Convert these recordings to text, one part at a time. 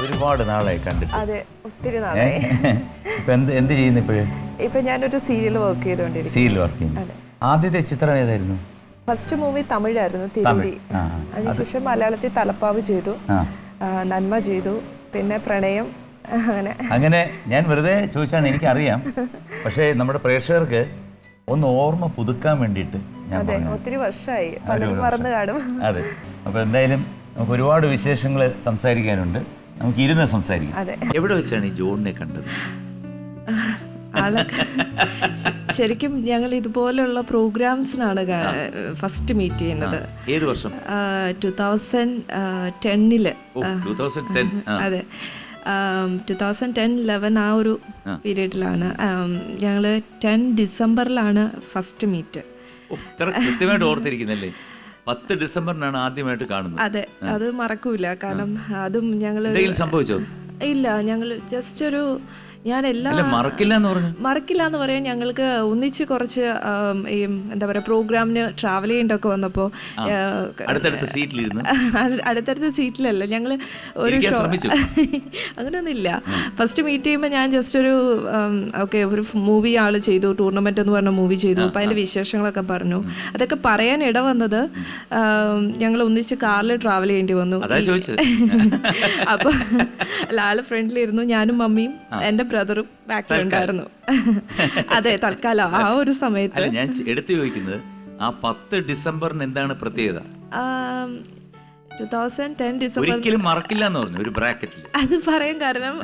ഒരുപാട് നാളായി കണ്ടിട്ട്. അതെ, ഒത്തിരി നാളായി. ഇപ്പൊ എന്ത് ചെയ്യുന്നു ഇപ്പോഴേ? ഇപ്പൊ ഞാനൊരു സീരിയൽ വർക്ക് ചെയ്തോണ്ടിരിക്കും. സീരിയൽ വർക്ക് ചെയ്യുന്നു. ആദ്യത്തെ ചിത്രം ഏതായിരുന്നു? ഫസ്റ്റ് മൂവി തമിഴായിരുന്നു, തിരുവി. അതിനുശേഷം മലയാളത്തിൽ തലപ്പാവ് ചെയ്തു, നന്മ ചെയ്തു, പിന്നെ പ്രണയം. അങ്ങനെ ഞാൻ വെറുതെ ചോദിച്ചാണ്, എനിക്കറിയാം. പക്ഷേ നമ്മുടെ പ്രേക്ഷകർക്ക് ഒന്ന് ഓർമ്മ പുതുക്കാൻ വേണ്ടിയിട്ട് അതെ, ഒത്തിരി വർഷമായി, പലരും മറന്നു കാണും. അതെ, അപ്പോൾ എന്തായാലും നമുക്ക് ഒരുപാട് വിശേഷങ്ങൾ സംസാരിക്കാനുണ്ട്. നമുക്ക് ഇരുന്ന് സംസാരിക്കാം. എവിടെ വെച്ചാണ് ഈ ജോണിനെ കണ്ടത്? ശരിക്കും ഞങ്ങൾ ഇതുപോലെയുള്ള പ്രോഗ്രാംസിനാണ് ഫസ്റ്റ് മീറ്റ് ചെയ്യുന്നത്. ഏത് വർഷം? 2010. അതെ, 2010-11 ആ ഒരു പീരീഡിലാണ്. ഞങ്ങൾ 10 ഡിസംബറിലാണ് ഫസ്റ്റ് മീറ്റ്. കൃത്യമായിട്ട് ഓർത്തിരിക്കുന്നല്ലേ? 10 ഡിസംബറിനാണ് ആദ്യമായിട്ട് കാണുന്നത്. അതെ, അത് മറക്കൂല. കാരണം അതും ഞങ്ങൾ സംഭവിച്ചോ? ഇല്ല, ഞങ്ങൾ ജസ്റ്റ് ഒരു മറക്കില്ല എന്ന് പറയാൻ ഞങ്ങൾക്ക് ഒന്നിച്ച് കുറച്ച് ഈ എന്താ പറയുക പ്രോഗ്രാമിന് ട്രാവൽ ചെയ്യേണ്ടൊക്കെ വന്നപ്പോൾ അടുത്തടുത്ത സീറ്റിലല്ല ഞങ്ങൾ ഒരു ഷോ അങ്ങനെയൊന്നുമില്ല. ഫസ്റ്റ് മീറ്റ് ചെയ്യുമ്പോൾ ഞാൻ ജസ്റ്റ് ഒരു ഒരു മൂവി ആൾ ചെയ്തു, ടൂർണമെന്റ് എന്ന് പറഞ്ഞ മൂവി ചെയ്തു. അപ്പം അതിൻ്റെ വിശേഷങ്ങളൊക്കെ പറഞ്ഞു. അതൊക്കെ പറയാൻ ഇട വന്നത് ഞങ്ങൾ ഒന്നിച്ച് കാറിൽ ട്രാവൽ ചെയ്യേണ്ടി വന്നു. അപ്പോൾ ആള് ഫ്രണ്ടിലിരുന്നു, ഞാനും മമ്മിയും എൻ്റെ ബ്രദറും ബാക്കിലുണ്ടായിരുന്നു. അതെ, തൽക്കാലം ആ ഒരു സമയത്ത്. ഞാൻ എടുത്തു ചോദിക്കുന്നത്, ആ 10 ഡിസംബറിന് എന്താണ് പ്രത്യേകത? 2010 ഡിസംബർ ഒരിക്കലും മറക്കില്ല എന്ന് പറഞ്ഞു ഒരു ബ്രാക്കറ്റിൽ. അത് പറയാൻ കാരണം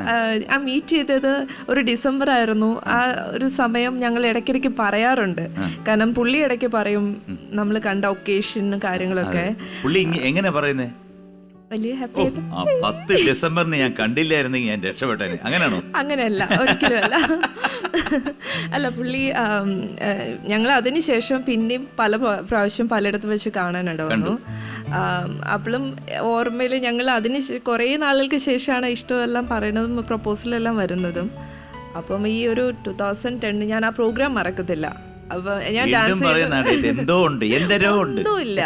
ആ മീറ്റ് ചെയ്തത് ഒരു ഡിസംബർ ആയിരുന്നു. ആ ഒരു സമയം ഞങ്ങൾ ഇടയ്ക്കിടയ്ക്ക് പറയാറുണ്ട്. കാരണം പുള്ളി ഇടയ്ക്ക് പറയും നമ്മൾ കണ്ട ഒക്കേഷൻ കാര്യങ്ങളൊക്കെ. പുള്ളി എങ്ങനെ പറയുന്നേ? വലിയ ഹാപ്പി. 10 ഡിസംബറിന് ഞാൻ കണ്ടില്ലായിരുന്നെങ്കിൽ ഞാൻ രക്ഷപ്പെട്ടനെ. അങ്ങനെയാണോ? അങ്ങനെയല്ല, ഒരിക്കലും അല്ല. അല്ല, പുള്ളി ഞങ്ങൾ അതിനുശേഷം പിന്നെയും പല പ്രാവശ്യം പലയിടത്തും വെച്ച് കാണാനിട വന്നു. അപ്പോഴും ഓർമ്മയിൽ ഞങ്ങൾ അതിന് കുറേ നാളുകൾക്ക് ശേഷമാണ് ഇഷ്ടമെല്ലാം പറയണതും പ്രപ്പോസലെല്ലാം വരുന്നതും. അപ്പം ഈ ഒരു 2010 ഞാൻ ആ പ്രോഗ്രാം മറക്കത്തില്ല. അപ്പൊ ഞാൻ ഡാൻസ് ഒന്നുമില്ല.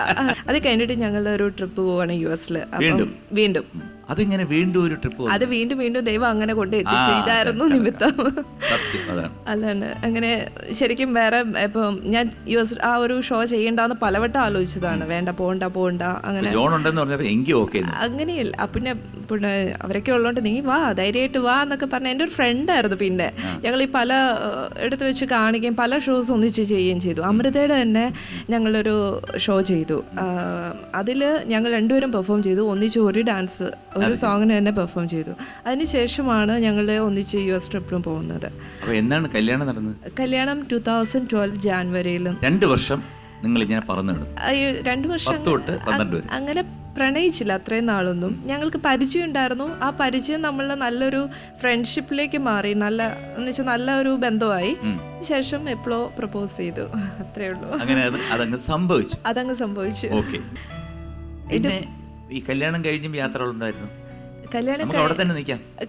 അത് കഴിഞ്ഞിട്ട് ഞങ്ങൾ ഒരു ട്രിപ്പ് പോവാണ് US-ല്. വീണ്ടും അതിങ്ങനെ വീണ്ടും ഒരു ട്രിപ്പ്, അത് വീണ്ടും ദൈവം അങ്ങനെ കൊണ്ട് എത്തിച്ചു. ഇതായിരുന്നു നിമിത്തം. അല്ലാണ് അങ്ങനെ ശരിക്കും വേറെ ഇപ്പം ഞാൻ US ആ ഒരു ഷോ ചെയ്യണ്ടെന്ന് പലവട്ടം ആലോചിച്ചതാണ്. വേണ്ട, പോണ്ട അങ്ങനെ അങ്ങനെയല്ല. പിന്നെ അവരൊക്കെ ഉള്ളതുകൊണ്ട് നീ വാ, ധൈര്യമായിട്ട് വാ എന്നൊക്കെ പറഞ്ഞ എൻ്റെ ഒരു ഫ്രണ്ടായിരുന്നു. പിന്നെ ഞങ്ങൾ ഈ പല ഇടത്ത് വെച്ച് കാണിക്കുകയും പല ഷോസ് ഒന്നിച്ച് ചെയ്യുകയും ചെയ്തു. അമൃതയുടെ തന്നെ ഞങ്ങളൊരു ഷോ ചെയ്തു. അതിൽ ഞങ്ങൾ രണ്ടുപേരും പെർഫോം ചെയ്തു. ഒന്നിച്ച് ഒരു ഡാൻസ്, ഒരു സോങ്ങിന് തന്നെ പെർഫോം ചെയ്തു. അതിനുശേഷമാണ് ഞങ്ങൾ ഒന്നിച്ച് US ട്രിപ്പിലും പോകുന്നത്. എന്നാണ് കല്യാണം നടന്നത്? കല്യാണം 2012 ജാനുവരിയിൽ. 2 വർഷം നിങ്ങൾ ഇങ്ങനെ പറഞ്ഞു? 2 വർഷം അങ്ങനെ പ്രണയിച്ചില്ല അത്രയും നാളൊന്നും. ഞങ്ങൾക്ക് പരിചയം ഉണ്ടായിരുന്നു. ആ പരിചയം നമ്മളുടെ നല്ലൊരു ഫ്രണ്ട്ഷിപ്പിലേക്ക് മാറി. നല്ല ഒരു ബന്ധമായി. ശേഷം എപ്പോഴോ പ്രപ്പോസ് ചെയ്തു. അത്രേ ഉള്ളൂ. അതങ്ങ് സംഭവിച്ചു. ഈ കല്യാണം കഴിഞ്ഞും യാത്രകളുണ്ടായിരുന്നു?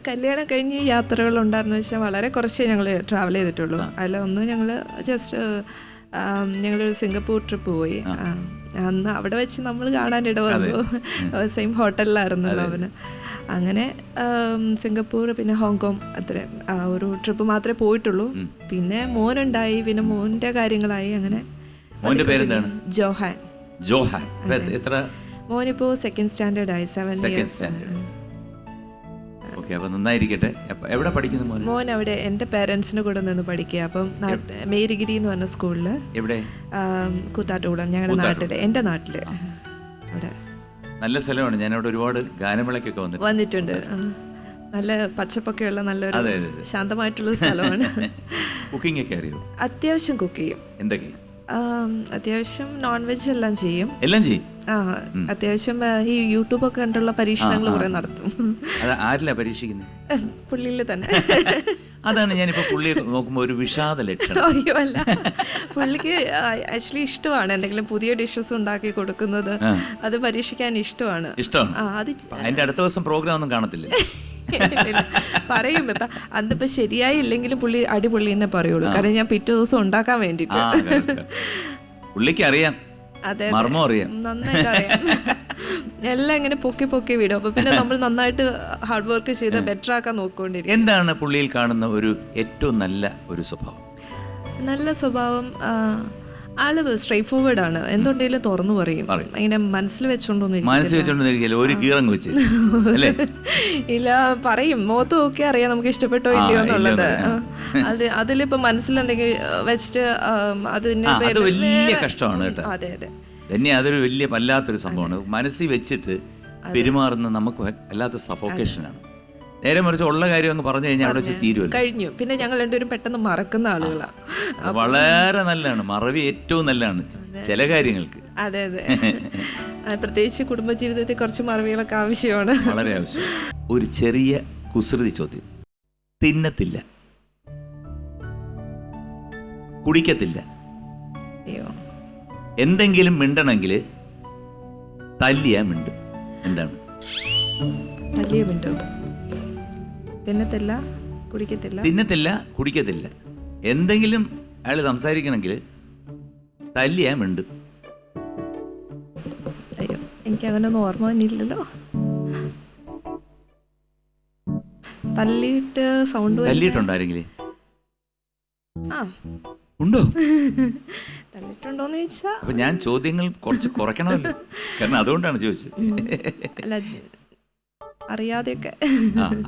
കല്യാണം കഴിഞ്ഞ് യാത്രകൾ ഉണ്ടായിരുന്നു വെച്ചാൽ വളരെ കുറച്ചേ ഞങ്ങൾ ട്രാവൽ ചെയ്തിട്ടുള്ളൂ. അതിലൊന്ന് ഞങ്ങൾ ജസ്റ്റ് ഞങ്ങളൊരു സിംഗപ്പൂർ ട്രിപ്പ് പോയി. അന്ന് അവിടെ വെച്ച് നമ്മൾ കാണാനിട വന്നു. സെയിം ഹോട്ടലിലായിരുന്നല്ലോ അവന്. അങ്ങനെ സിംഗപ്പൂർ, പിന്നെ ഹോങ്കോങ്, അത്ര ഒരു ട്രിപ്പ് മാത്രമേ പോയിട്ടുള്ളൂ. പിന്നെ മോനുണ്ടായി, പിന്നെ മോൻ്റെ കാര്യങ്ങളായി. അങ്ങനെ. ജോഹാൻ. മോനിപ്പോ 2nd സ്റ്റാൻഡേർഡ് ആയി. 7 years. നന്നായിരിക്കട്ടെ. എവിടെ പഠിക്കുന്നു മോൻ? അവിടെ എൻ്റെ പേരൻസിന് കൂടെ നിന്ന് പഠിക്കുക. അപ്പം മേരിഗിരി എന്ന് പറഞ്ഞ സ്കൂളില്. എവിടെ? കൂത്താട്ടുകുളം, ഞങ്ങളുടെ നാട്ടില്, എൻ്റെ നാട്ടില്. അവിടെ നല്ല സ്ഥലമാണ്. ഞാൻ അവിടെ ഒരുപാട് ഗാനമേളയ്ക്കൊക്കെ വന്നിട്ടുണ്ട്. നല്ല പച്ചപ്പൊക്കെയുള്ള നല്ലൊരു ശാന്തമായിട്ടുള്ള സ്ഥലമാണ്. കുക്കിംഗ് ഒക്കെ അറിയോ? അത്യാവശ്യം കുക്ക് ചെയ്യും. എന്തൊക്കെ? അത്യാവശ്യം നോൺ വെജ് എല്ലാം ചെയ്യും. അത്യാവശ്യം ഈ യൂട്യൂബൊക്കെ കണ്ടുള്ള പരീക്ഷണങ്ങൾ കുറെ നടത്തും. പുള്ളിയിൽ തന്നെ. അതാണ് ഞാനിപ്പോ പുള്ളിയെ നോക്കുമ്പോൾ ഒരു വിഷാദ ലക്ഷണം. അയ്യോ അല്ല, പുള്ളിക്ക് ആക്ച്വലി ഇഷ്ടമാണ് എന്തെങ്കിലും പുതിയ ഡിഷസ് ഉണ്ടാക്കി കൊടുക്കുന്നത്. അത് പരീക്ഷിക്കാൻ ഇഷ്ടമാണ്. അതിന്റെ അടുത്ത ദിവസം പ്രോഗ്രാം ഒന്നും കാണത്തില്ല. പറയും അതിപ്പോ ശരിയായി ഇല്ലെങ്കിലും പുള്ളി അടിപൊളി എന്നേ പറയുള്ളൂ. കാരണം ഞാൻ പിറ്റേ ദിവസം ഉണ്ടാക്കാൻ വേണ്ടിട്ട്. പുള്ളിക്ക് അറിയാം, അതെ, മർമ്മം അറിയാം, നന്നായിട്ട് അറിയാം. എല്ലാം ഇങ്ങനെ പൊക്കി പൊക്കി വിടും. അപ്പോൾ പിന്നെ നമ്മൾ നന്നായിട്ട് ഹാർഡ് വർക്ക് ചെയ്ത് ബെറ്റർ ആക്കാൻ നോക്കിക്കൊണ്ടിരിക്കും. എന്താണ് പുള്ളിയിൽ കാണുന്ന ഒരു ഏറ്റവും നല്ല ഒരു സ്വഭാവം? നല്ല സ്വഭാവം, ആള് സ്ട്രേറ്റ് ഫോർവേഡ് ആണ്. എന്തുണ്ടെങ്കിലും തുറന്നു പറയും. ഇങ്ങനെ മനസ്സിൽ വെച്ചോണ്ടൊന്നും ഒരു കീറങ്ങ് വെച്ച് ഇല്ല, പറയും. മുഖത്ത് നോക്കി അറിയാം നമുക്ക് ഇഷ്ടപ്പെട്ടോ ഇല്ലയോ എന്നുള്ളത്. അതിലിപ്പോ മനസ്സിൽ എന്തെങ്കിലും വെച്ചിട്ട് അത് വലിയ കഷ്ടമാണ് കേട്ടോ. അതെ അതെ, തന്നെ അതൊരു വലിയ വല്ലാത്തൊരു സംഭവമാണ്. മനസ്സിൽ വെച്ചിട്ട് പെരുമാറുന്ന നമുക്ക് വല്ലാത്ത സഫോക്കേഷനാണ്. നേരെ മറിച്ച് ഉള്ള കാര്യം അങ്ങ് പറഞ്ഞു കഴിഞ്ഞാൽ അവിടെ വെച്ച് തീരുമല്ലോ, കഴിഞ്ഞു. പിന്നെ ഞങ്ങൾ രണ്ടുപേരും പെട്ടെന്ന് മറക്കുന്ന ആളുകളാണ്. വളരെ നല്ലതാണ്, മറവി ഏറ്റവും നല്ലതാണ് ചില കാര്യങ്ങൾക്ക്. അതെ അതെ, പ്രത്യേകിച്ച് കുടുംബജീവിതത്തിൽ കുറച്ച് മറവികളൊക്കെ ആവശ്യമാണ്, വളരെ ആവശ്യം. ഒരു ചെറിയ കുസൃതി ചോദ്യം. തിന്നത്തില്ല, കുടിക്കത്തില്ല, അയ്യോ, എന്തെങ്കിലും മിണ്ടണമെങ്കിൽ തല്ലിയാ മിണ്ടും. എന്താണ്? തല്ലിയ മിണ്ടും. തിന്നത്തില്ല, കുടിക്കത്തില്ല, തിന്നത്തില്ല, കുടിക്കത്തില്ല, എന്തെങ്കിലും അയാൾ സംസാരിക്കണമെങ്കിൽ തല്ലിയാ മിണ്ടും. അയ്യോ, എനിക്ക് അങ്ങനെ ഒന്നും ഓർമ്മ തന്നെയില്ലല്ലോ. തല്ലിയിട്ട് സൗണ്ട് തല്ലിയിട്ടുണ്ടോ ആരെങ്കിലും? ആ, ഉണ്ടോ? തല്ലിട്ടുണ്ടോന്ന് ചോദിച്ചാ അപ്പൊ ഞാൻ ചോദ്യങ്ങൾ കുറച്ച് കുറയ്ക്കണമല്ലോ, കാരണം അതുകൊണ്ടാണ് ചോദിച്ചത്. അല്ല, അറിയാതെയൊക്കെ.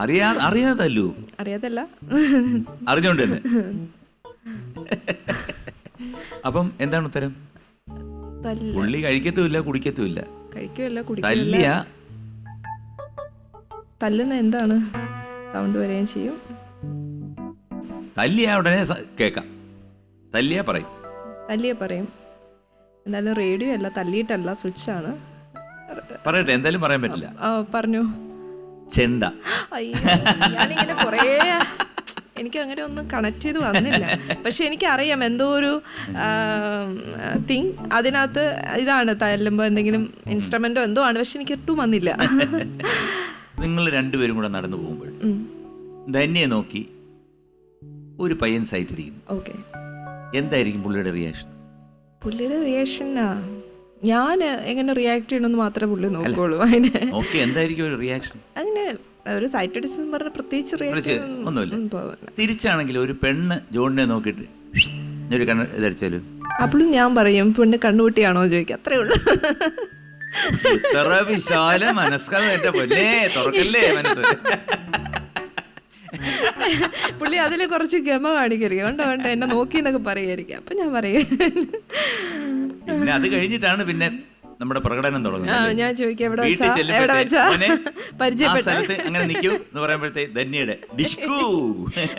അറിയാതല്ലോ, അറിയാതല്ല, അറിഞ്ഞോണ്ട് തന്നെ. അപ്പം എന്താണ് ഉത്തരം? പുള്ളി കഴിക്കത്തുമില്ല, കുടിക്കത്തുമില്ല, കഴിക്കുമല്ല, തല്ലിയ. തല്ലുന്ന എന്താണ്? സൗണ്ട് വരെയും ചെയ്യും. തല്ലിയ ഉടനെ കേക്കാം, തല്ലിയ പറയും, തല്ലിയ പറയും. എന്തായാലും റേഡിയോ അല്ല, തല്ലിയിട്ടല്ല, സ്വിച്ചാണ്. പറയട്ടെ, എന്തായാലും പറയാൻ പറ്റില്ല. പറഞ്ഞു. ചെണ്ട. അയ്യോ, ഞാനിങ്ങനെ കുറേ, എനിക്ക് അങ്ങനെ ഒന്നും കണക്ട് ചെയ്ത് വന്നില്ല. പക്ഷെ എനിക്കറിയാം എന്തോ ഒരു തിങ് അതിനകത്ത് ഇതാണ്, തല്ലുമ്പോൾ എന്തെങ്കിലും ഇൻസ്ട്രുമെന്റോ എന്തോ ആണ്. പക്ഷെ എനിക്ക് ഒട്ടും വന്നില്ല. നിങ്ങൾ രണ്ടുപേരും കൂടെ നടന്നു പോകുമ്പോൾ ധന്യെ നോക്കി ഒരു പയ്യൻ സൈറ്റ് അടിക്കുന്നു. ഓക്കെ, എന്തായിരിക്കും പുള്ളിയുടെ റിയാക്ഷൻ? പുള്ളിയുടെ റിയാക്ഷനാ, ഞാൻ എങ്ങനെ റിയാക്ട് ചെയ്യണമെന്ന് മാത്രമേ പുള്ളി നോക്കുള്ളൂ. അതിന് എന്തായിരിക്കും ഒരു റിയാക്ഷൻ? അങ്ങനെ ഒരു സൈറ്റ് അടിച്ചെന്ന് പറഞ്ഞ പ്രത്യേകിച്ച് റിയാക്ഷൻ ഒന്നുമില്ല. തിരിച്ചാണെങ്കിൽ ഒരു പെണ്ണ് ജോണിനെ നോക്കിയിട്ട് ഒരു കണ്ണ് ഇതടിച്ചാലും അപ്പോഴും ഞാൻ പറയും പെണ്ണ് കണ്ണുകുട്ടിയാണോ ചോദിക്കുക, അത്രേ ഉള്ളൂ. ഇത്ര വിശാല മനസ്കാരം എന്റെ പൊന്നേ, തുറക്കല്ലേ മനസ്സ്. പുള്ളി അതിൽ കുറച്ച് ഗമ കാണിക്കരുത്, കണ്ടോ കണ്ടോ എന്നെ നോക്കി എന്നൊക്കെ പറയായിരിക്കും. അപ്പൊ ഞാൻ പറയും. പിന്നെ അത് കഴിഞ്ഞിട്ടാണ് പിന്നെ നമ്മുടെ പ്രകടനം തുടങ്ങുന്നത്. ഞാൻ ചോദിക്കാം എവിടെ വെച്ചാ പരിചയപ്പെട്ടു അങ്ങനെ നിൽക്കൂ എന്ന് പറയുമ്പോഴത്തേ ധന്യയുടെ ഡിഷ്കൂ.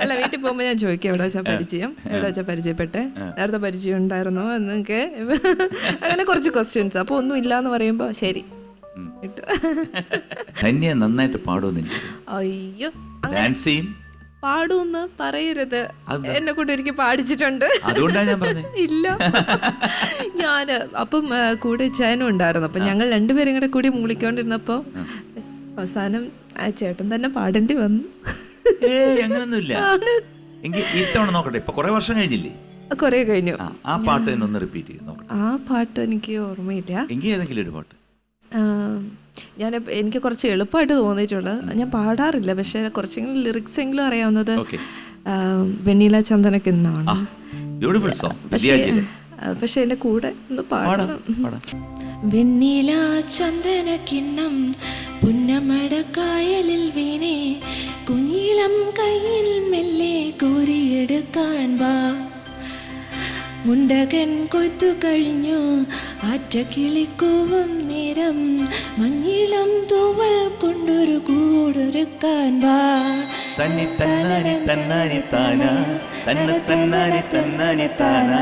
അല്ല, വീട്ടിൽ പോകുമ്പോൾ ഞാൻ ചോദിക്കാം എവിടെ വെച്ചാ പരിചയം, എവിടെ വെച്ചാ പരിചയപ്പെട്ടെ, നേരത്തെ പരിചയം ഉണ്ടായിരുന്നോ എന്നൊക്കെ, അങ്ങനെ കുറച്ച് ക്വസ്റ്റ്യൻസ്. അപ്പൊ ഒന്നും ഇല്ലാന്ന് പറയുമ്പോ ശരി. ധന്യ നന്നായിട്ട് പാടുന്നില്ല? അയ്യോ, ഡാൻസ് ചെയ്യും. പാടൂന്ന് പറയരുത്, എന്നെ കൊണ്ട് ഒരിക്കൽ പാടിച്ചിട്ടുണ്ട്. അതുകൊണ്ടാണ് ഞാൻ പറഞ്ഞത്. ഇല്ല, ഞാന് അപ്പം കൂടെ ചേനും ഉണ്ടായിരുന്നു. അപ്പൊ ഞങ്ങൾ രണ്ടുപേരും കൂടെ കൂടി മൂളിക്കൊണ്ടിരുന്നപ്പോ അവസാനം ആ ചേട്ടൻ തന്നെ പാടേണ്ടി വന്നു. അങ്ങനൊന്നുമില്ല. എങ്കിൽ ഇത്തവണ നോക്കട്ടെ, ഇപ്പൊ കുറെ വർഷം കഴിഞ്ഞില്ലേ? കുറെ കഴിഞ്ഞു. ആ പാട്ട് തന്നെ ഒന്ന് റിപ്പീറ്റ് ചെയ്ത് നോക്കട്ടെ. ആ പാട്ട് എനിക്ക് ഓർമ്മയില്ല. എങ്കിൽ ഏതെങ്കിലും ഒരു പാട്ട്. എനിക്ക് കുറച്ച് എളുപ്പമായിട്ട് തോന്നിയിട്ടുള്ളത്, ഞാൻ പാടാറില്ല, പക്ഷെ കുറച്ചെങ്കിലും ലിറിക്സ് എങ്കിലും അറിയാവുന്നത് വെണ്ണില ചന്ദനക്കിന്നാണ്. പക്ഷെ എന്റെ കൂടെ ഒന്ന് പാടാം. വെണ്ണില ചന്ദനക്കിണ്ണം പുന്നമടക്കായലിൽ വീണേ, കുഞ്ഞിളം കയ്യിൽ മെല്ലെ കോരിയെടുക്കാൻ വാ, മുണ്ടകൻ കൊയ്ത്തു കഴിഞ്ഞു ആറ്റക്കിളിക്കൂവും നേരം, മഞ്ഞിളം തൂവൽ കൊണ്ടൊരു കൂടൊരുക്കാൻ വാ. തന്നി തന്നാനി തന്നാനി താന, തന്ന തന്നാനി തന്നാനി താന,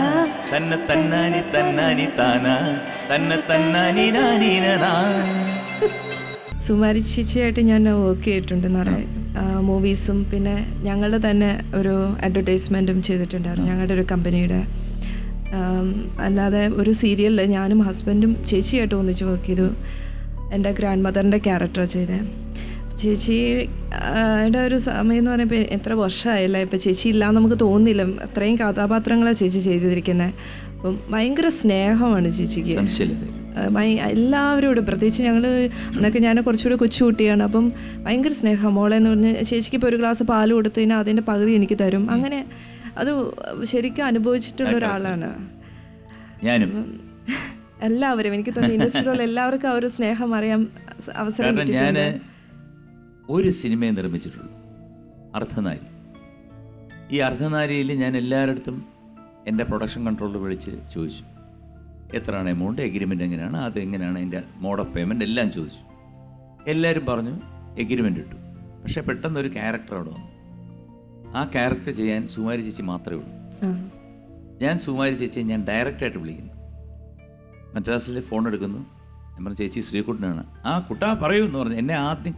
തന്ന തന്നാനി തന്നാനി താന, തന്ന തന്നാനി നാനീനാ. സുമാരി ചേച്ചിയായിട്ട് ഞാൻ വർക്ക് ചെയ്തിട്ടുണ്ട് നിറയെ മൂവീസും, പിന്നെ ഞങ്ങളുടെ തന്നെ ഒരു അഡ്വർടൈസ്മെൻറ്റും ചെയ്തിട്ടുണ്ടായിരുന്നു ഞങ്ങളുടെ ഒരു കമ്പനിയുടെ. അല്ലാതെ ഒരു സീരിയലിൽ ഞാനും ഹസ്ബൻഡും ചേച്ചിയായിട്ട് ഒന്നിച്ച് വർക്ക് ചെയ്തു. എൻ്റെ ഗ്രാൻഡ് മദറിൻ്റെ ക്യാരക്ടറാണ് ചെയ്തത്. ചേച്ചിയുടെ ഒരു സമയം എന്ന് പറയുമ്പോൾ എത്ര വർഷമായില്ല, ഇപ്പം ചേച്ചി ഇല്ലാന്ന് നമുക്ക് തോന്നില്ല, അത്രയും കഥാപാത്രങ്ങളാണ് ചേച്ചി ചെയ്തിരിക്കുന്നത്. അപ്പം ഭയങ്കര സ്നേഹമാണ് ചേച്ചിക്ക്. എല്ലാവരോടും, പ്രത്യേകിച്ച് ഞങ്ങൾ അന്നൊക്കെ ഞാൻ കുറച്ചുകൂടി കൊച്ചുകുട്ടിയാണ്, അപ്പം ഭയങ്കര സ്നേഹം. മോളെന്ന് പറഞ്ഞ് ചേച്ചിക്ക് ഇപ്പോൾ ഒരു ഗ്ലാസ് പാൽ കൊടുത്തു കഴിഞ്ഞാൽ അതിൻ്റെ പകുതി എനിക്ക് തരും. അങ്ങനെ അത് ശരിക്കും അനുഭവിച്ചിട്ടുള്ള ഒരാളാണ് ഞാനും. എല്ലാവരും എനിക്ക് തോന്നുന്നു ഇൻഡസ്ട്രിയിലുള്ള എല്ലാവർക്കും ആ ഒരു സ്നേഹം അറിയാൻ അവസരം കാരണം ഞാൻ ഒരു സിനിമയെ നിർമ്മിച്ചിട്ടുള്ളൂ, അർദ്ധനാരി. ഈ അർദ്ധനാരിയിൽ ഞാൻ എല്ലാവരുടെ എൻ്റെ പ്രൊഡക്ഷൻ കൺട്രോളർ വിളിച്ച് ചോദിച്ചു എത്രയാണ് എമൗണ്ട്, എഗ്രിമെൻ്റ് എങ്ങനെയാണ്, അതെങ്ങനെയാണ്, എൻ്റെ മോഡ് ഓഫ് പേയ്മെൻറ്റ് എല്ലാം ചോദിച്ചു. എല്ലാവരും പറഞ്ഞു എഗ്രിമെൻ്റ് ഇട്ടു. പക്ഷേ പെട്ടെന്നൊരു ക്യാരക്ടർ അവിടെ വന്നു. ആ ക്യാരക്ടർ ചെയ്യാൻ സുമാരി ചേച്ചി മാത്രമേ ഉള്ളൂ. ഞാൻ സുമാരി ചേച്ചിയെ ഞാൻ ഡയറക്റ്റായിട്ട് വിളിക്കുന്നു. മദ്രാസിൽ ഫോൺ എടുക്കുന്നു. ഞാൻ പറഞ്ഞു ചേച്ചി ശ്രീകുട്ടനാണ്. ആ കുട്ടാ പറയൂ എന്ന് പറഞ്ഞു. എന്നെ ആദ്യം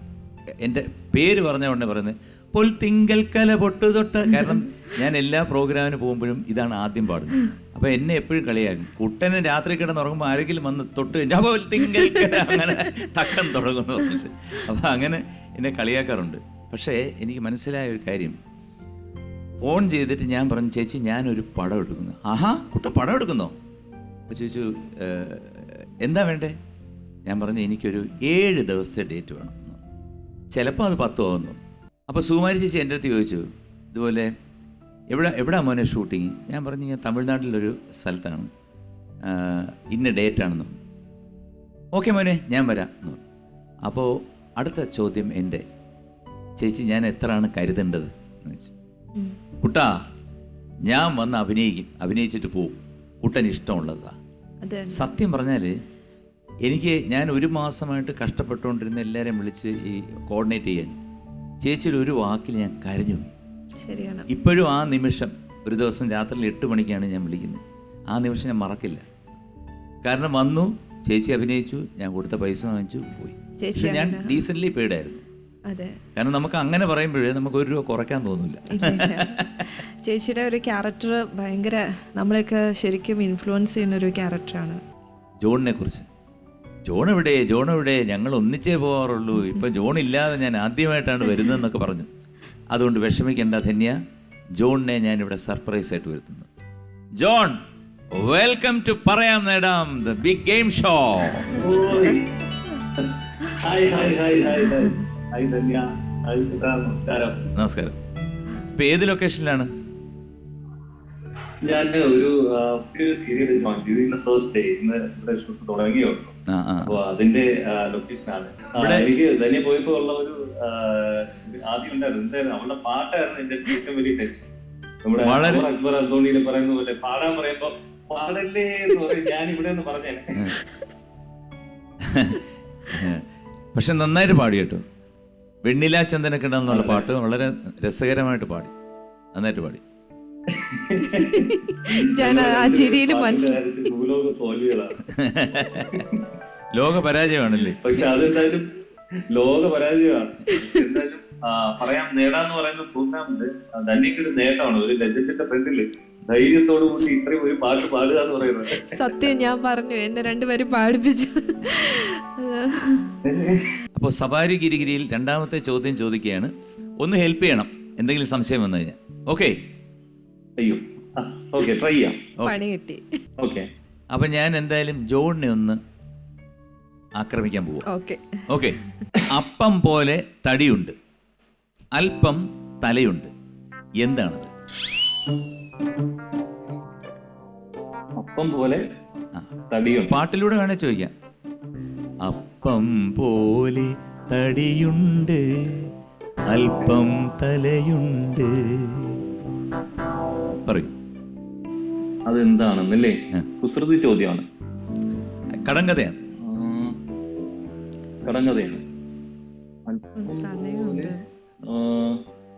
എൻ്റെ പേര് പറഞ്ഞ ഉടനെ പറയുന്നത് പൊൽത്തിങ്കൽക്കല പൊട്ടു തൊട്ട്. കാരണം ഞാൻ എല്ലാ പ്രോഗ്രാമിന് പോകുമ്പോഴും ഇതാണ് ആദ്യം പാടുന്നത്. അപ്പോൾ എന്നെ എപ്പോഴും കളിയാക്കും. കുട്ടനെ രാത്രി കിടന്ന് ഉറങ്ങുമ്പോൾ ആരെങ്കിലും വന്ന് തൊട്ട് കഴിഞ്ഞാൽ പൊൽത്തിങ്കൽക്കല അങ്ങനെ ടക്കം തുടങ്ങുമെന്ന് പറഞ്ഞിട്ട്. അപ്പോൾ അങ്ങനെ എന്നെ കളിയാക്കാറുണ്ട്. പക്ഷേ എനിക്ക് മനസ്സിലായ ഒരു കാര്യം, ഫോൺ ചെയ്തിട്ട് ഞാൻ പറഞ്ഞു ചേച്ചി ഞാനൊരു പടം എടുക്കുന്നു. ആഹാ കുട്ടൻ പടം എടുക്കുന്നോ? അപ്പോൾ ചോദിച്ചു എന്താ വേണ്ടേ? ഞാൻ പറഞ്ഞു എനിക്കൊരു 7 ദിവസത്തെ ഡേറ്റ് വേണം, ചിലപ്പോൾ അത് 10 ആവുന്നു. അപ്പോൾ സുകുമാരി ചേച്ചി എൻ്റെ അടുത്ത് ചോദിച്ചു ഇതുപോലെ എവിടാ മോനെ ഷൂട്ടിങ്? ഞാൻ പറഞ്ഞു ഞാൻ തമിഴ്നാട്ടിലൊരു സ്ഥലത്താണ്, ഇന്ന ഡേറ്റാണെന്ന് പറഞ്ഞു. ഓക്കെ മോനെ ഞാൻ വരാം എന്ന് പറഞ്ഞു. അപ്പോൾ അടുത്ത ചോദ്യം എൻ്റെ, ചേച്ചി ഞാൻ എത്രയാണ് കരുതേണ്ടത് എന്ന് വെച്ചു. കുട്ടാ ഞാൻ വന്ന് അഭിനയിച്ചിട്ട് പോവും, കുട്ടൻ ഇഷ്ടമുള്ളതാ. സത്യം പറഞ്ഞാൽ ഞാൻ 1 മാസമായിട്ട് കഷ്ടപ്പെട്ടുകൊണ്ടിരുന്ന എല്ലാവരെയും വിളിച്ച് ഈ കോർഡിനേറ്റ് ചെയ്യാൻ ചേച്ചിയുടെ ഒരു വാക്കിൽ ഞാൻ കരഞ്ഞു പോയി. ശരിയാണ്. ഇപ്പോഴും ആ നിമിഷം, ഒരു ദിവസം രാത്രി 8 മണിക്കാണ് ഞാൻ വിളിക്കുന്നത്, ആ നിമിഷം ഞാൻ മറക്കില്ല. കാരണം വന്നു, ചേച്ചി അഭിനയിച്ചു, ഞാൻ കൊടുത്ത പൈസ വാങ്ങിച്ചു, പോയി. പക്ഷെ ഞാൻ ഡീസൻ്റ്ലി പെയ്ഡായിരുന്നു. കാരണം നമുക്ക് അങ്ങനെ പറയുമ്പോഴേ നമുക്ക് 1 രൂപ കുറയ്ക്കാൻ തോന്നില്ല. ചേച്ചിയുടെ ഒരു ക്യാരക്ടർ ഭയങ്കര നമ്മളെയൊക്കെ ശരിക്കും ഇൻഫ്ലുവൻസ് ചെയ്യുന്ന ഒരു ക്യാരക്ടറാണ്. ജോണിനെ കുറിച്ച്, ജോൺ എവിടെ, ഞങ്ങൾ ഒന്നിച്ചേ പോകാറുള്ളൂ, ഇപ്പം ജോൺ ഇല്ലാതെ ഞാൻ ആദ്യമായിട്ടാണ് വരുന്നതെന്നൊക്കെ പറഞ്ഞു. അതുകൊണ്ട് വിഷമിക്കേണ്ട ധന്യ, ജോണിനെ ഞാനിവിടെ സർപ്രൈസ് ആയിട്ട് വരുത്തുന്നു. ജോൺ, വെൽക്കം ടു പറയാം നേടാം, ദ ബിഗ് ഗെയിം ഷോ. നമസ്കാരം. ഇപ്പൊ ഏത് ലൊക്കേഷനിലാണ്? ഞാൻ ഒരു സീരിയൽ ഫസ്റ്റ് ഡേ ഇന്ന് ഇവിടെ ഷൂട്ട് തുടങ്ങിയുള്ളൂ. അപ്പൊ അതിന്റെ ലൊക്കേഷനാണ്. എനിക്ക് ധന്യ പോയപ്പോ ഉള്ള ഒരു ആദ്യം ഉണ്ടായിരുന്നു, അവളുടെ പാട്ടായിരുന്നു എന്റെ ഏറ്റവും വലിയ ടെൻഷൻ. നമ്മുടെ അക്ബർ അസോണിയിൽ പറയുന്ന പോലെ പാടാൻ പറയുമ്പോ പാടല്ലേ എന്ന് പറയും, ഞാൻ ഇവിടെ നിന്ന് പറഞ്ഞേനെ. പക്ഷെ നന്നായിട്ട് പാടി കേട്ടോ. വെണ്ണില ചന്ദനക്കിട എന്നുള്ള പാട്ട് വളരെ രസകരമായിട്ട് പാടി, നന്നായിട്ട് പാടി. ലോക പരാജയമാണല്ലേ? പക്ഷെ അതെന്തായാലും ലോക പരാജയമാണ്. എന്തായാലും പറയാം നേടാന്ന് പറയുന്ന പ്രോഗ്രാമില് ധന്യക്കൊരു നേട്ടമാണ്. ഒരു ലജൻഡിന്റെ ഫ്രണ്ടില് ധൈര്യത്തോടു കൂടി ഇത്രയും ഒരു പാട്ട് പാടുക എന്ന് പറയുന്നത്. സത്യം ഞാൻ പറഞ്ഞു, എന്നെ 2 പേരും പാടിപ്പിച്ചു. അപ്പോൾ സവാരി ഗിരിഗിരിയിൽ 2ാമത്തെ ചോദ്യം ചോദിക്കുകയാണ്. ഒന്ന് ഹെൽപ്പ് ചെയ്യണം എന്തെങ്കിലും സംശയം വന്നു കഴിഞ്ഞാൽ. ഓക്കെ? അയ്യോ, ഓക്കെ, ട്രൈ ചെയ്യാം. പണി കിട്ടി. ഓക്കെ. അപ്പൊ ഞാൻ എന്തായാലും ജോണിനെ ഒന്ന് ആക്രമിക്കാൻ പോവാം. ഓക്കെ. അപ്പം പോലെ തടിയുണ്ട്, അല്പം തലയുണ്ട്, എന്താണത്? അപ്പം പോലെ തടിയുണ്ട്. പാട്ടിലൂടെ വേണേ ചോദിക്കാം. അപ്പം പോലെ തടിയുണ്ട്, അല്പം തലയുണ്ട്, പറയൂ. അതെന്താണെന്നല്ലേ? കുസൃതി ചോദ്യമാണ്. കടങ്കഥയാണ്.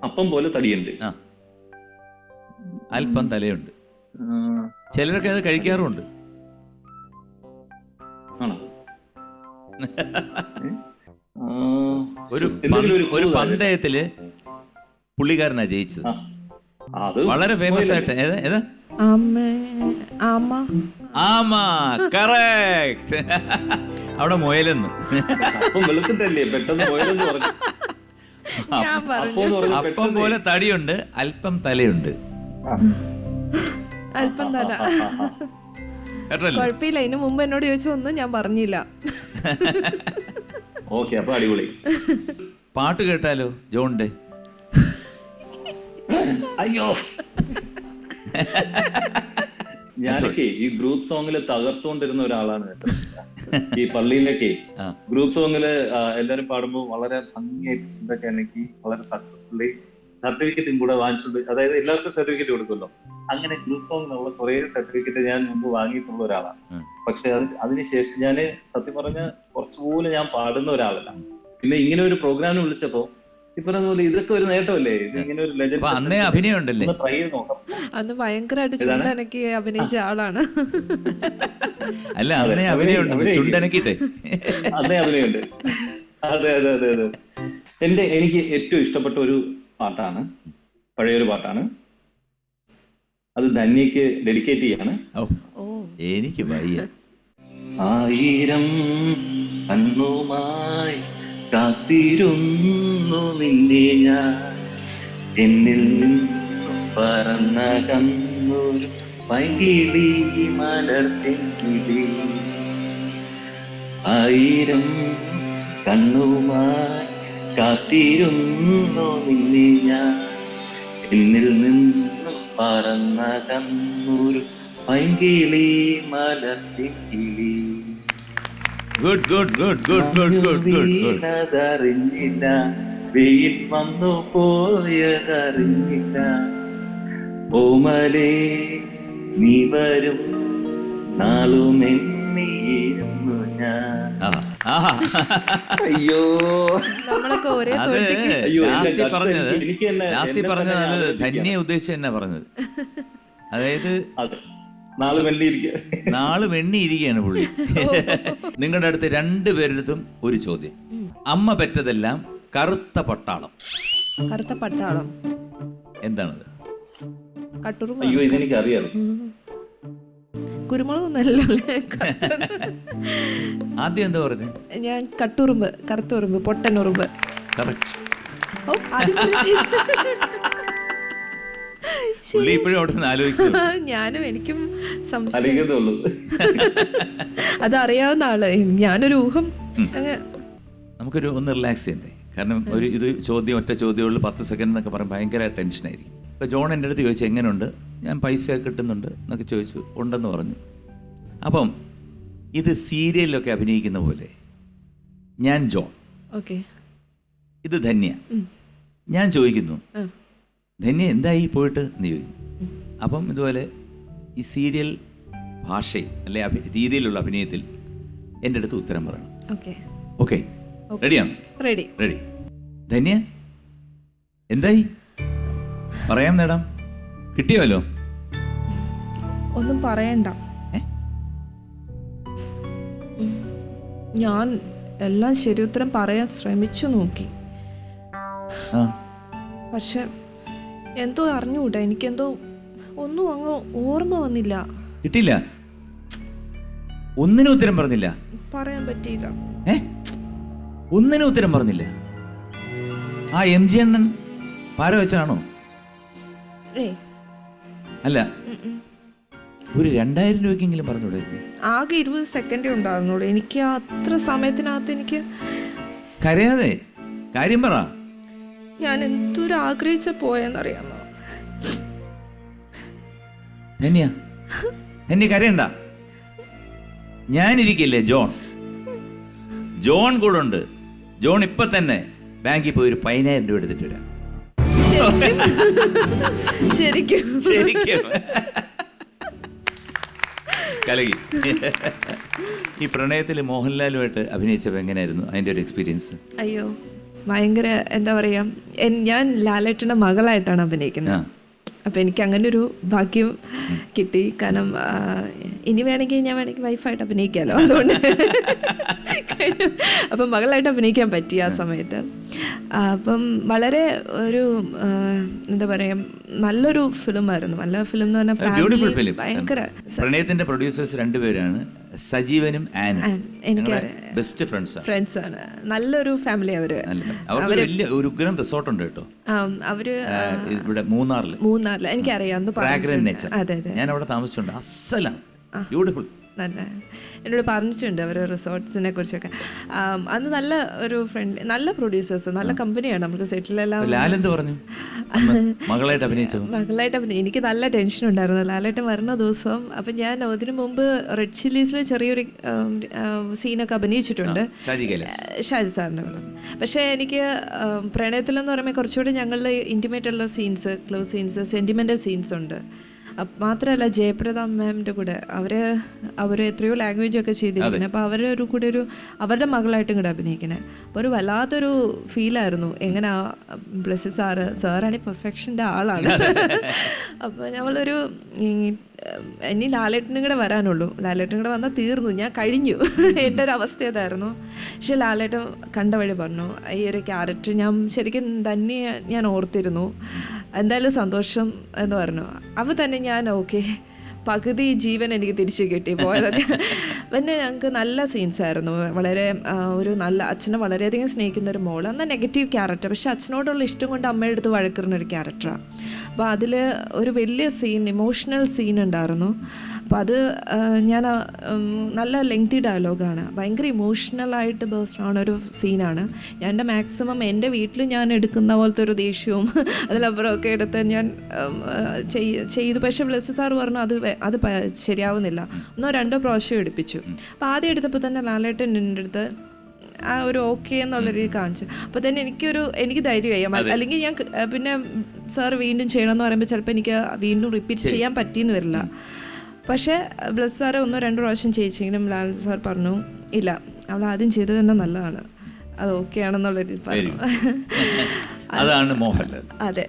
അപ്പം പോലെ തടിയുണ്ട്, അല്പം തലയുണ്ട്. ചിലരൊക്കെ അത് കഴിക്കാറുമുണ്ട്. ആണോ? ഒരു പന്തയത്തില് പുള്ളിക്കാരനാ ജയിച്ചത്, വളരെ ഫേമസ് ആയിട്ട്. ഏതാ? കറക്റ്റ്. അവിടെ മുയലെന്ന്. അപ്പം പോലെ തടിയുണ്ട്, അല്പം തലയുണ്ട്. കേട്ടല്ലോ? കുഴപ്പമില്ല. ഇതിനു മുമ്പ് എന്നോട് ചോദിച്ചൊന്നും ഞാൻ പറഞ്ഞില്ല. ഓക്കെ, അപ്പൊ അടിപൊളി. പാട്ട് കേട്ടാലോ ജോണിന്റെ? അയ്യോ, ഞാനൊക്കെ ഈ ഗ്രൂപ്പ് സോങ്ങില് തകർത്തുകൊണ്ടിരുന്ന ഒരാളാണ് കേട്ടോ. ഈ പള്ളിയിലൊക്കെ ഗ്രൂപ്പ് സോങ്ങില് എല്ലാരും പാടുമ്പോൾ വളരെ ഭംഗിയായിട്ട് ചിന്തയൊക്കെ എനിക്ക് വളരെ സക്സസ്ഫുള്ളി സർട്ടിഫിക്കറ്റും കൂടെ വാങ്ങിച്ചിട്ടുണ്ട്. അതായത് എല്ലാവർക്കും സർട്ടിഫിക്കറ്റ് കൊടുക്കുമല്ലോ. അങ്ങനെ ഗ്രൂപ്പ് സോങ്ങിനുള്ള കുറെ സർട്ടിഫിക്കറ്റ് ഞാൻ മുമ്പ് വാങ്ങിയിട്ടുള്ള ഒരാളാണ്. പക്ഷെ അതിനുശേഷം ഞാന് സത്യം പറഞ്ഞ കുറച്ചുപോലെ ഞാൻ പാടുന്ന ഒരാളല്ല. പിന്നെ ഇങ്ങനെ ഒരു പ്രോഗ്രാമിന് വിളിച്ചപ്പോ ഇപ്പറഞ്ഞ ഇതൊക്കെ ഒരു നേട്ടമല്ലേ? ഇത് ഇങ്ങനെ ഒരു ലെജൻഡ് അന്നേ അഭിനയം ഉണ്ടല്ലേ? ട്രൈ ചെയ്ത് നോക്കാം. അന്ന് ഭയങ്കരമായിട്ട് ചുണ്ടനക്കി അഭിനയിച്ച ആളാണ്. അല്ല, അന്നേ അഭിനയം ഉണ്ട്, ചുണ്ടനക്കിട്ടെ അന്നേ അഭിനയുണ്ട്. അതെ അതെ അതെ അതെ. എനിക്ക് ഏറ്റവും ഇഷ്ടപ്പെട്ട ഒരു പാട്ടാണ്, പഴയൊരു പാട്ടാണ്. അത് ധന്യക്ക് ഡെഡിക്കേറ്റ് ചെയ്യാണ്. എനിക്ക് വയ്യ. ആയിരം കണ്ണുമായി കാത്തിരുന്നു നിന്നെ ഞാൻ, എന്നിൽ പറന്ന കണ്ണൂർ പൈകിളി മലർത്തിങ്കിളി. ആയിരം കണ്ണുമായി കാത്തിരുന്നു നിന്നെ ഞാൻ, എന്നിൽ നിന്നും പറന്ന കണ്ണൂർ പൈകിളി മലർത്തിങ്കിളി. Good good good good good good good good. അറിഞ്ഞില്ല, വെയിൽ വന്നു പോയതറിഞ്ഞില്ല, ഓമലേ നീ വരും നാളുമെന്നിയിരുന്നു ഞാൻ. അയ്യോ, നമ്മളൊക്കെ ഒരേ അത് ലാസി പറഞ്ഞത് ധന്യെ ഉദ്ദേശിച്ച് തന്നെ പറഞ്ഞത്. അതായത് നാള് വെണ്ണിയിരിക്കുകയാണ് പുള്ളി. നിങ്ങളുടെ അടുത്ത് രണ്ടുപേരുടെ ഒരു ചോദ്യം. അമ്മ പെറ്റതെല്ലാം കറുത്ത പട്ടാളം. കറുത്ത പട്ടാളം എന്താണത്? കട്ടുറുമ്പ്. അയ്യോ, ഇതെനിക്ക് അറിയാം. കുരുമുളകൊന്നല്ലേ? ആദ്യം എന്താ പറഞ്ഞത്? ഞാൻ കട്ടുറുമ്പ്, കറുത്തുറുമ്പ്, പൊട്ടനുറുമ്പ്. പുള്ളി ഇപ്പോഴും അവിടെ നിന്ന് ആലോചിക്കുന്നു. ഞാനും എനിക്കും സംശയം. അതറിയാവുന്ന ആള്, ഞാനൊരു ഊഹം. നമുക്കൊരു ഒന്ന് റിലാക്സ് ചെയ്യണ്ടേ? കാരണം ഇത് ചോദ്യം, ഒറ്റ ചോദ്യമുള്ളൂ, 10 സെക്കൻഡ് എന്നൊക്കെ പറയുമ്പോൾ ഭയങ്കര ടെൻഷനായിരിക്കും. ഇപ്പോൾ ജോൺ എൻ്റെ അടുത്ത് ചോദിച്ചു എങ്ങനെയുണ്ട്, ഞാൻ പൈസ കിട്ടുന്നുണ്ട് എന്നൊക്കെ ചോദിച്ചു. ഉണ്ടെന്ന് പറഞ്ഞു. അപ്പം ഇത് സീരിയലിലൊക്കെ അഭിനയിക്കുന്ന പോലെ ഞാൻ ജോൺ, ഇത് ധന്യ. ഞാൻ ചോദിക്കുന്നു ധന്യ എന്തായി പോയിട്ട് എന്ന് ചോദിക്കുന്നു. അപ്പം ഇതുപോലെ ഈ സീരിയൽ ഭാഷയിൽ അല്ലെ രീതിയിലുള്ള അഭിനയത്തിൽ എൻ്റെ അടുത്ത് ഉത്തരം പറയണം. ഓക്കെ, റെഡിയാണ്? റെഡി. റെഡി. ധന്യ എന്തായി പറയാം നേടാം. കിട്ടിയോല്ലോ? ഒന്നും പറയണ്ട. ഞാൻ എല്ലാം ശരി ഉത്തരം പറയാൻ ശ്രമിച്ചു നോക്കി, പക്ഷെ എന്തോ അറിഞ്ഞുകൂടാ, എനിക്കെന്തോ ഒന്നും അങ്ങ് ഓർമ്മ വന്നില്ല. കിട്ടില്ല? ഒന്നിനും ഉത്തരം പറഞ്ഞില്ല? പറയാൻ പറ്റിയില്ല. ഒന്നിനും ഉത്തരം പറഞ്ഞില്ല? ആ MG അണ്ണൻ പാര വെച്ചാണോ? അല്ല, ഒരു 2000 രൂപയ്ക്കെങ്കിലും പറഞ്ഞൂടെ? ആകെ 20 സെക്കൻഡേ ഉണ്ടായിരുന്നുള്ളൂ. എനിക്ക് അത്ര സമയത്തിനകത്ത് എനിക്ക് കരയാതെ കാര്യം പറ. ഞാൻ എന്തൊരു ആഗ്രഹിച്ച പോയെന്നറിയാമോ? എന്നെ കരയണ്ട, ഞാനിരിക്കില്ലേ ജോൺ. ജോൺ കൂടെ ഉണ്ട്. ജോൺ ഇപ്പൊ തന്നെ ബാങ്കിൽ പോയി ഒരു 10000 രൂപ എടുത്തിട്ട് വരാം. ശരിക്കും ശരിക്കും കലകി. ഈ പ്രണയത്തിൽ മോഹൻലാലുമായിട്ട് അഭിനയിച്ചപ്പോൾ എങ്ങനെയായിരുന്നു അതിൻ്റെ ഒരു എക്സ്പീരിയൻസ്? അയ്യോ, ഭയങ്കര എന്താ പറയാ, ഞാൻ ലാലേട്ടൻ്റെ മകളായിട്ടാണ് അഭിനയിക്കുന്നത്. അപ്പം എനിക്ക് അങ്ങനെ ഒരു ഭാഗ്യം കിട്ടി. കാരണം ഇനി വേണമെങ്കിൽ ഞാൻ വൈഫായിട്ട് അഭിനയിക്കാമല്ലോ, അതുകൊണ്ട് അപ്പം മകളായിട്ട് അഭിനയിക്കാൻ പറ്റി ആ സമയത്ത്. അപ്പം വളരെ ഒരു എന്താ പറയുക, നല്ലൊരു ഫിലിമായിരുന്നു. നല്ല ഫിലിം എന്ന് പറഞ്ഞാൽ ഭയങ്കര. പ്രണയത്തിന്റെ പ്രൊഡ്യൂസേഴ്സ് രണ്ടുപേരാണ്, സജീവനും ആനും. എനിക്ക് ബെസ്റ്റ് ഫ്രണ്ട്സ് ആണ്. നല്ലൊരു ഫാമിലി. അവർക്ക് വലിയ ഒരു ഉഗ്രം റിസോർട്ട് ഉണ്ട് കേട്ടോ. അവര് ഇവിടെ മൂന്നാറിൽ എനിക്കറിയാം. ഞാൻ അവിടെ താമസിച്ചിട്ടുണ്ട്. അസലാണ്, ബ്യൂട്ടിഫുൾ. നല്ല എന്നോട് പറഞ്ഞിട്ടുണ്ട് അവർ റിസോർട്ട്സിനെ കുറിച്ചൊക്കെ. അന്ന് നല്ല ഒരു ഫ്രണ്ട്ലി, നല്ല പ്രൊഡ്യൂസേഴ്സ്, നല്ല കമ്പനിയാണ്. നമുക്ക് സെറ്റിലെല്ലാം ലാലെന്ത് പറഞ്ഞു? മകളായിട്ട് അഭിനയിച്ചു. മകളായിട്ട് എനിക്ക് നല്ല ടെൻഷൻ ഉണ്ടായിരുന്നു ലാലേട്ടൻ വരുന്ന ദിവസം. അപ്പം ഞാൻ അതിനു മുമ്പ് റെഡ് ചില്ലീസിൽ ചെറിയൊരു സീനൊക്കെ അഭിനയിച്ചിട്ടുണ്ട് ഷാജി സാറിൻ്റെ പടം. പക്ഷേ എനിക്ക് പ്രണയത്തിലെന്ന് പറയുമ്പോൾ കുറച്ചുകൂടി ഞങ്ങളുടെ ഇൻറ്റിമേറ്റ് ഉള്ള scenes, close scenes, sentimental scenes ഉണ്ട്. മാത്രമല്ല ജയപ്രദ മാമിൻ്റെ കൂടെ അവർ എത്രയോ ലാംഗ്വേജൊക്കെ ചെയ്തിരിക്കുന്നത്. അപ്പോൾ അവരൊരു കൂടെ അവരുടെ മകളായിട്ടും കൂടെ അഭിനയിക്കുന്നത്. അപ്പോൾ ഒരു വല്ലാത്തൊരു ഫീലായിരുന്നു. എങ്ങനെ ബ്ലെസ്സി സാറാണ് പെർഫെക്ഷൻ്റെ ആളാണ്. അപ്പോൾ നമ്മളൊരു ഇനി ലാലേട്ടനും കൂടെ വരാനുള്ളൂ, ലാലേട്ടനും കൂടെ വന്നാൽ തീർന്നു, ഞാൻ കഴിഞ്ഞു. എൻ്റെ ഒരു അവസ്ഥ അതായിരുന്നു. പക്ഷെ ലാലേട്ടൻ കണ്ട വഴി പറഞ്ഞു ഈ ഒരു ക്യാരക്ടർ ഞാൻ ശരിക്കും തന്നെ ഞാൻ ഓർത്തിരുന്നു, എന്തായാലും സന്തോഷം എന്ന് പറഞ്ഞു. അപ്പോൾ തന്നെ ഞാൻ ഓക്കെ, പകുതി ജീവൻ എനിക്ക് തിരിച്ചു കിട്ടി പോയതൊക്കെ. പിന്നെ ഞങ്ങൾക്ക് നല്ല സീൻസായിരുന്നു. വളരെ ഒരു നല്ല അച്ഛനെ വളരെയധികം സ്നേഹിക്കുന്ന ഒരു മോള്, എന്നാൽ നെഗറ്റീവ് ക്യാരക്ടർ, പക്ഷെ അച്ഛനോടുള്ള ഇഷ്ടം കൊണ്ട് അമ്മയുടെ അടുത്ത് വഴക്കിടുന്ന ഒരു ക്യാരക്ടറാണ്. അപ്പോൾ അതിൽ ഒരു വലിയ സീൻ, ഇമോഷണൽ സീൻ ഉണ്ടായിരുന്നു. അപ്പോൾ അത് ഞാൻ നല്ല ലെങ്തി ഡയലോഗാണ്, ഭയങ്കര ഇമോഷണലായിട്ട് ബേസ്ഡ് ആണൊരു സീനാണ്. ഞാൻ എൻ്റെ മാക്സിമം എൻ്റെ വീട്ടിൽ ഞാൻ എടുക്കുന്ന പോലത്തെ ഒരു ദേഷ്യവും അതിലപ്പുറമൊക്കെ എടുത്ത് ഞാൻ ചെയ്തു. പക്ഷേ ബ്ലെസ്സി സാർ പറഞ്ഞു അത് ശരിയാവുന്നില്ല, 1-2 പ്രാവശ്യം എടുപ്പിച്ചു. അപ്പോൾ ആദ്യം എടുത്തപ്പോൾ തന്നെ ലാലേട്ടൻ എൻ്റെ അടുത്ത് ആ ഒരു ഓക്കെ എന്നുള്ള രീതി കാണിച്ചു. അപ്പോൾ തന്നെ എനിക്ക് ധൈര്യമായി. അല്ലെങ്കിൽ ഞാൻ പിന്നെ സാർ വീണ്ടും ചെയ്യണമെന്ന് പറയുമ്പോൾ ചിലപ്പോൾ എനിക്ക് വീണ്ടും റിപ്പീറ്റ് ചെയ്യാൻ പറ്റിയെന്ന് വരില്ല. പക്ഷേ ബ്ലെസ്സി സാറ് 1-2 പ്രാവശ്യം ചെയ്യിച്ചെങ്കിലും ലാൽ സാർ പറഞ്ഞു ഇല്ല, അവൾ ആദ്യം ചെയ്തത് തന്നെ നല്ലതാണ്, അത് ഓക്കെ ആണെന്നുള്ള രീതി പറഞ്ഞു. അതാണ് മോഹൻലാൽ. അതെ.